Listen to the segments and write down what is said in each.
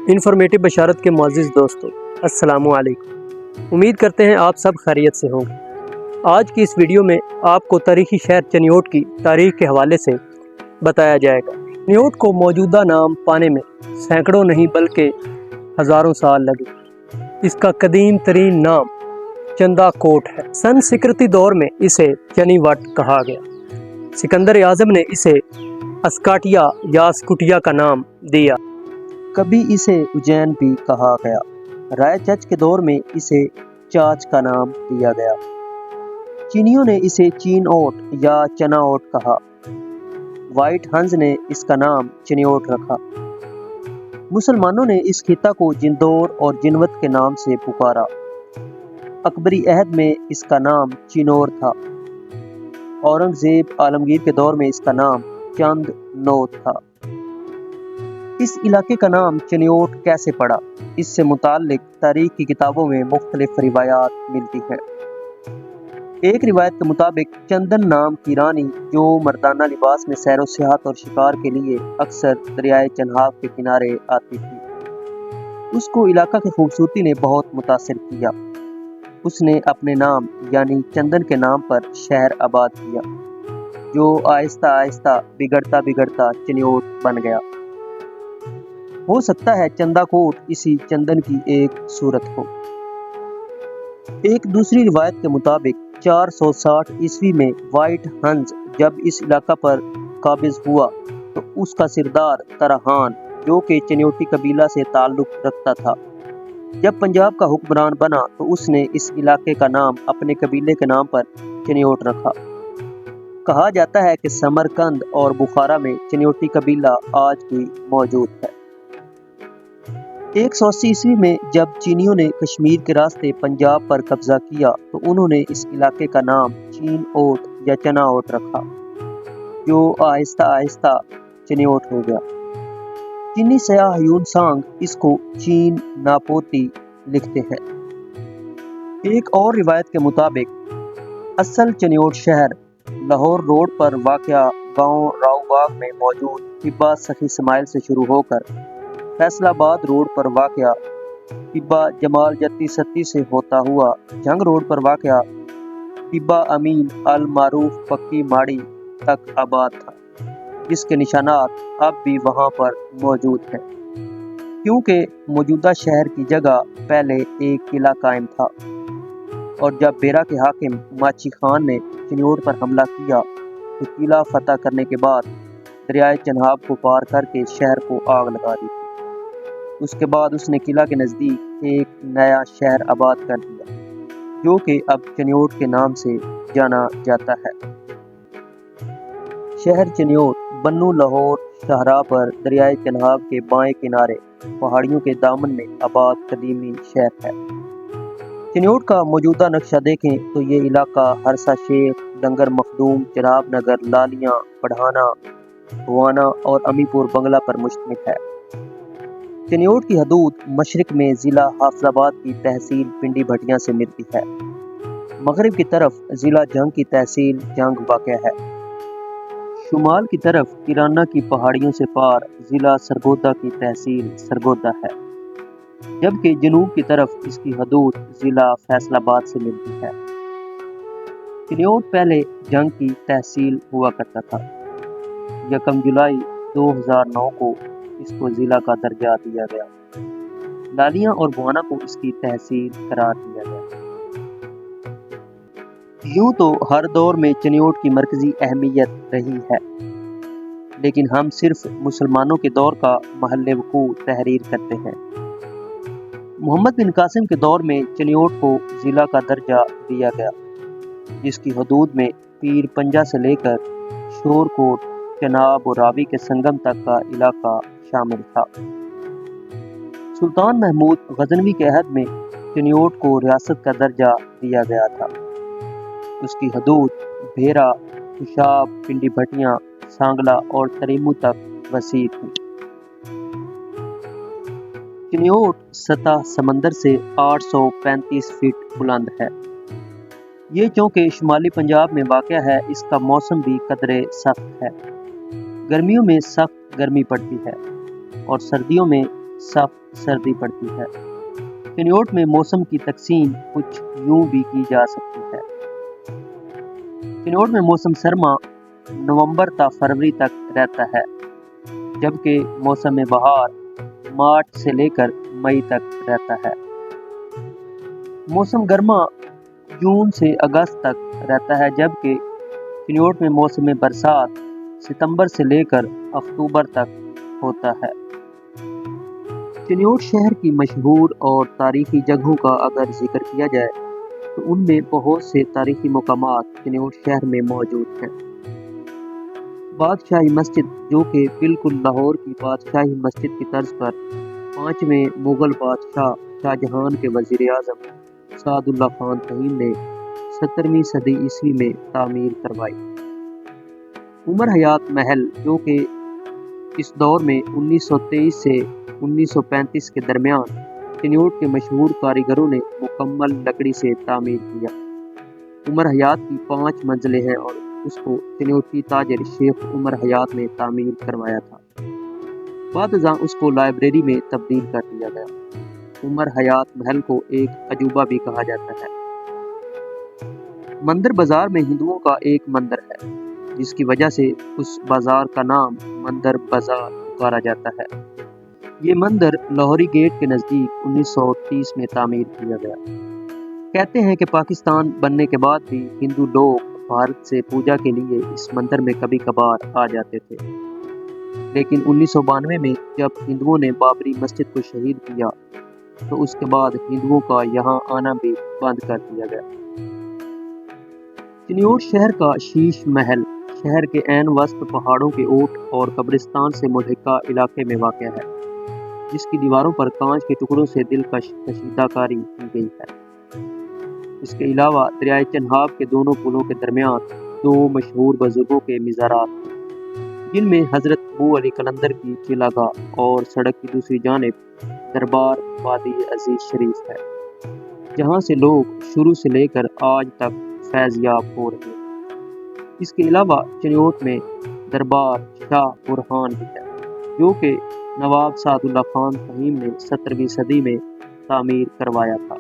Informative بشارت کے معزز دوستو، السلام علیکم۔ امید کرتے ہیں آپ سب خیریت سے ہوں گے۔ آج کی اس ویڈیو میں آپ کو تاریخی شہر چنیوٹ کی تاریخ کے حوالے سے بتایا جائے گا۔ چنیوٹ کو موجودہ نام پانے میں سینکڑوں نہیں بلکہ ہزاروں سال لگے۔ اس کا قدیم ترین نام چندا کوٹ ہے۔ سنسکرتی دور میں اسے چنی وٹ کہا گیا۔ سکندر اعظم نے اسے اسکاٹیا یا اسکوٹیا کا نام دیا۔ کبھی اسے اجین بھی کہا گیا۔ رائے چچ کے دور میں اسے چاچ کا نام دیا گیا۔ چینیوں نے اسے چین اوٹ یا چنا اوٹ کہا۔ وائٹ ہنز نے اس کا نام چنیوٹ رکھا۔ مسلمانوں نے اس خطہ کو جندور اور جنوت کے نام سے پکارا۔ اکبری عہد میں اس کا نام چینور تھا۔ اورنگزیب عالمگیر کے دور میں اس کا نام چند نوت تھا۔ اس علاقے کا نام چنیوٹ کیسے پڑا، اس سے متعلق تاریخ کی کتابوں میں مختلف روایات ملتی ہیں۔ ایک روایت کے مطابق چندن نام کی رانی جو مردانہ لباس میں سیر و سیاحت اور شکار کے لیے اکثر دریائے چنہاب کے کنارے آتی تھی، اس کو علاقہ کی خوبصورتی نے بہت متاثر کیا۔ اس نے اپنے نام یعنی چندن کے نام پر شہر آباد کیا، جو آہستہ آہستہ بگڑتا بگڑتا چنیوٹ بن گیا۔ ہو سکتا ہے چندا کوٹ اسی چندن کی ایک صورت ہو۔ ایک دوسری روایت کے مطابق 460 عیسوی میں وائٹ ہنز جب اس علاقہ پر قابض ہوا تو اس کا سردار ترہان جو کہ چنیوٹی قبیلہ سے تعلق رکھتا تھا، جب پنجاب کا حکمران بنا تو اس نے اس علاقے کا نام اپنے قبیلے کے نام پر چنیوٹ رکھا۔ کہا جاتا ہے کہ سمرقند اور بخارا میں چنیوٹی قبیلہ آج بھی موجود ہے۔ 180 عیسوی میں جب چینیوں نے کشمیر کے راستے پنجاب پر قبضہ کیا تو انہوں نے اس علاقے کا نام چین اوٹ یا چنا اوٹ رکھا، جو آہستہ آہستہ چنیوٹ ہو گیا۔ چینی سیاح یون سانگ اس کو چین ناپوتی لکھتے ہیں۔ ایک اور روایت کے مطابق اصل چنیوٹ شہر لاہور روڈ پر واقع گاؤں راؤ باغ میں موجود ٹبہ سخی اسماعیل سے شروع ہو کر فیصل آباد روڈ پر واقع ٹبہ جمال جتی ستی سے ہوتا ہوا جنگ روڈ پر واقع ٹبہ امین المعروف پکی ماڑی تک آباد تھا، جس کے نشانات اب بھی وہاں پر موجود ہیں، کیونکہ موجودہ شہر کی جگہ پہلے ایک قلعہ قائم تھا، اور جب بیرا کے حاکم ماچی خان نے چنیوٹ پر حملہ کیا تو قلعہ فتح کرنے کے بعد دریائے چنہاب کو پار کر کے شہر کو آگ لگا دی تھی۔ اس کے بعد اس نے قلعہ کے نزدیک ایک نیا شہر آباد کر دیا، جو کہ اب چنیوٹ کے نام سے جانا جاتا ہے۔ شہر چنیوٹ بنو لاہور شاہراہ پر دریائے چنہاب کے بائیں کنارے پہاڑیوں کے دامن میں آباد قدیمی شہر ہے۔ چنیوٹ کا موجودہ نقشہ دیکھیں تو یہ علاقہ ہرسا شیخ، ڈنگر مخدوم، چناب نگر، لالیاں، پڑھانا، بوانا اور امی پور بنگلہ پر مشتمل ہے۔ چنیوٹ کی حدود مشرق میں ضلع حافظ آباد کی تحصیل پنڈی بھٹیاں سے ملتی ہے، مغرب کی طرف ضلع جنگ کی تحصیل جنگ واقع ہے، شمال کی طرف کیرانہ کی پہاڑیوں سے پار ضلع سرگودا کی تحصیل سرگودا ہے، جبکہ جنوب کی طرف اس کی حدود ضلع فیصل آباد سے ملتی ہے۔ چنیوٹ پہلے جنگ کی تحصیل ہوا کرتا تھا۔ 1 جولائی 2009 کو اس کو ضلع کا درجہ دیا گیا۔ لالیاں اور بوانا کو اس کی تحصیل قرار دیا گیا۔ یوں تو ہر دور میں چنیوٹ کی مرکزی اہمیت رہی ہے، لیکن ہم صرف مسلمانوں کے دور کا محل وقوع تحریر کرتے ہیں۔ محمد بن قاسم کے دور میں چنیوٹ کو ضلع کا درجہ دیا گیا، جس کی حدود میں پیر پنجہ سے لے کر شور کوٹ، چناب اور راوی کے سنگم تک کا علاقہ شامل تھا۔ سلطان محمود غزنوی کے عہد میں چنیوٹ کو ریاست کا درجہ دیا گیا تھا۔ اس کی حدود بھیرا، خوشاب، پنڈی بھٹیاں، سانگلہ اور تریمو تک وسیع تھی۔ چنیوٹ سطح سمندر سے 835 فٹ بلند ہے۔ یہ چونکہ شمالی پنجاب میں واقع ہے، اس کا موسم بھی قدرے سخت ہے۔ گرمیوں میں سخت گرمی پڑتی ہے اور سردیوں میں سخت سردی پڑتی ہے۔ چنیوٹ میں موسم کی تقسیم کچھ یوں بھی کی جا سکتی ہے۔ چنیوٹ میں موسم سرما نومبر تا فروری تک رہتا ہے، جبکہ موسم بہار مارچ سے لے کر مئی تک رہتا ہے۔ موسم گرما جون سے اگست تک رہتا ہے، جبکہ چنیوٹ میں موسم برسات ستمبر سے لے کر اکتوبر تک ہوتا ہے۔ چنیوٹ شہر کی مشہور اور تاریخی جگہوں کا اگر ذکر کیا جائے تو ان میں بہت سے تاریخی مقامات چنیوٹ شہر میں موجود ہیں۔ بادشاہی مسجد، جو کہ بالکل لاہور کی بادشاہی مسجد کی طرز پر 5ویں مغل بادشاہ شاہ جہان کے وزیر اعظم سعد اللہ خان فہیم نے 17ویں صدی عیسوی میں تعمیر کروائی۔ عمر حیات محل، جو کہ اس دور میں 1923 سے 1935 کے درمیان چنیوٹ کے مشہور کاریگروں نے مکمل لکڑی سے تعمیر کیا۔ عمر حیات کی 5 منزلیں ہیں اور اس کو چنیوٹی تاجر شیخ عمر حیات نے تعمیر کروایا تھا۔ بعد ازاں اس کو لائبریری میں تبدیل کر دیا گیا۔ عمر حیات محل کو ایک عجوبہ بھی کہا جاتا ہے۔ مندر بازار میں ہندوؤں کا ایک مندر ہے، جس کی وجہ سے اس بازار کا نام مندر بازار پکارا جاتا ہے۔ یہ مندر لاہوری گیٹ کے نزدیک 1930 میں تعمیر کیا گیا۔ کہتے ہیں کہ پاکستان بننے کے بعد بھی ہندو لوگ بھارت سے پوجا کے لیے اس مندر میں کبھی کبھار آ جاتے تھے، لیکن 1992 میں جب ہندوؤں نے بابری مسجد کو شہید کیا تو اس کے بعد ہندوؤں کا یہاں آنا بھی بند کر دیا گیا۔ چنیوٹ شہر کا شیش محل شہر کے عین وسط پہاڑوں کے اوٹ اور قبرستان سے ملحقہ علاقے میں واقع ہے، جس کی دیواروں پر کانچ کے ٹکڑوں سے دلکش کشیدہ کاری کی گئی ہے۔ اس کے علاوہ دریائے چنہاب کے دونوں پلوں کے درمیان 2 مشہور بزرگوں کے مزارات ہیں، جن میں حضرت ابو علی قلندر کی چلہ گاہ اور سڑک کی دوسری جانب دربار وادی عزیز شریف ہے، جہاں سے لوگ شروع سے لے کر آج تک فیض یاب ہو رہے ہیں۔ اس کے علاوہ چنیوٹ میں دربار شاہ برہان بھی ہے، جو کہ نواب سعد اللہ خان فہیم نے 17ویں صدی میں تعمیر کروایا تھا۔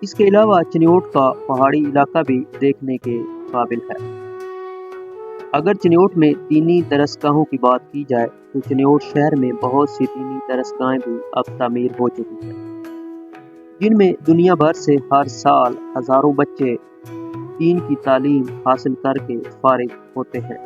اس کے علاوہ چنیوٹ کا پہاڑی علاقہ بھی دیکھنے کے قابل ہے۔ اگر چنیوٹ میں دینی درسگاہوں کی بات کی جائے تو چنیوٹ شہر میں بہت سی دینی درسگاہیں بھی اب تعمیر ہو چکی ہیں، جن میں دنیا بھر سے ہر سال ہزاروں بچے دین کی تعلیم حاصل کر کے فارغ ہوتے ہیں۔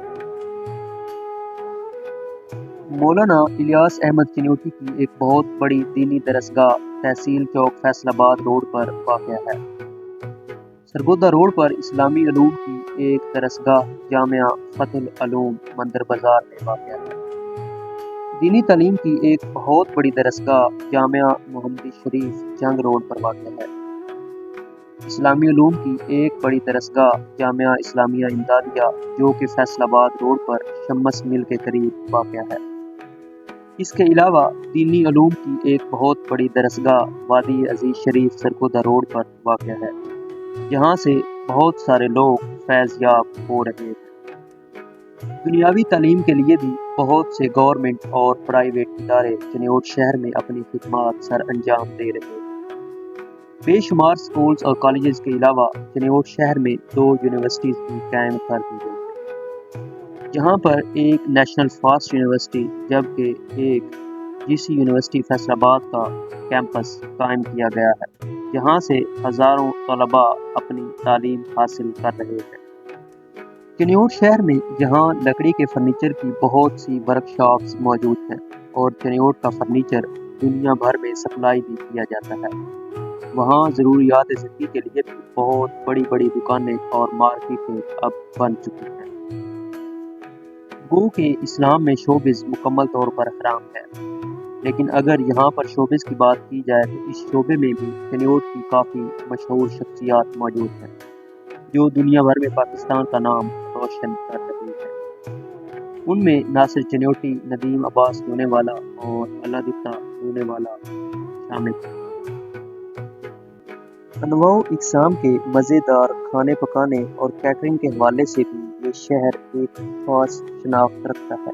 مولانا الیاس احمد چنیوٹی کی ایک بہت بڑی دینی درسگاہ تحصیل چوک فیصل آباد روڈ پر واقع ہے۔ سرگودا روڈ پر اسلامی علوم کی ایک درسگاہ جامعہ فتح العلوم مندر بازار میں واقع ہے۔ دینی تعلیم کی ایک بہت بڑی درسگاہ جامعہ محمدی شریف جنگ روڈ پر واقع ہے۔ اسلامی علوم کی ایک بڑی درسگاہ جامعہ اسلامیہ امدادیہ، جو کہ فیصل آباد روڈ پر شمس مل کے قریب واقع ہے۔ اس کے علاوہ دینی علوم کی ایک بہت بڑی درسگاہ وادی عزیز شریف سرگودا روڈ پر واقع ہے، جہاں سے بہت سارے لوگ فیض یاب ہو رہے ہیں۔ دنیاوی تعلیم کے لیے بھی بہت سے گورنمنٹ اور پرائیویٹ ادارے چنیوٹ شہر میں اپنی خدمات سر انجام دے رہے ہیں۔ بے شمار سکولز اور کالجز کے علاوہ چنیوٹ شہر میں 2 یونیورسٹیز بھی قائم کر دی گئی ہیں، جہاں پر ایک نیشنل فاسٹ یونیورسٹی جبکہ ایک جی سی یونیورسٹی فیصل آباد کا کیمپس قائم کیا گیا ہے، جہاں سے ہزاروں طلباء اپنی تعلیم حاصل کر رہے ہیں۔ چنیوٹ شہر میں جہاں لکڑی کے فرنیچر کی بہت سی ورکشاپس موجود ہیں اور چنیوٹ کا فرنیچر دنیا بھر میں سپلائی بھی کیا جاتا ہے، وہاں ضروریات زندگی کے لیے بھی بہت بڑی بڑی دکانیں اور مارکیٹیں اب بن چکی ہیں۔ گو کہ اسلام میں شوبز مکمل طور پر حرام ہے، لیکن اگر یہاں پر شوبز کی بات کی جائے تو اس شعبے میں بھی چنیوٹ کی کافی مشہور شخصیات موجود ہیں، جو دنیا بھر میں پاکستان کا نام روشن کر رہی ہیں۔ ان میں ناصر چنیوٹی، ندیم عباس لونے والا اور اللہ دتا لونے والا شامل ہیں۔ انواع و اقسام کے مزیدار کھانے پکانے اور کیٹرنگ کے حوالے سے بھی یہ شہر ایک خاص شناخت رکھتا ہے۔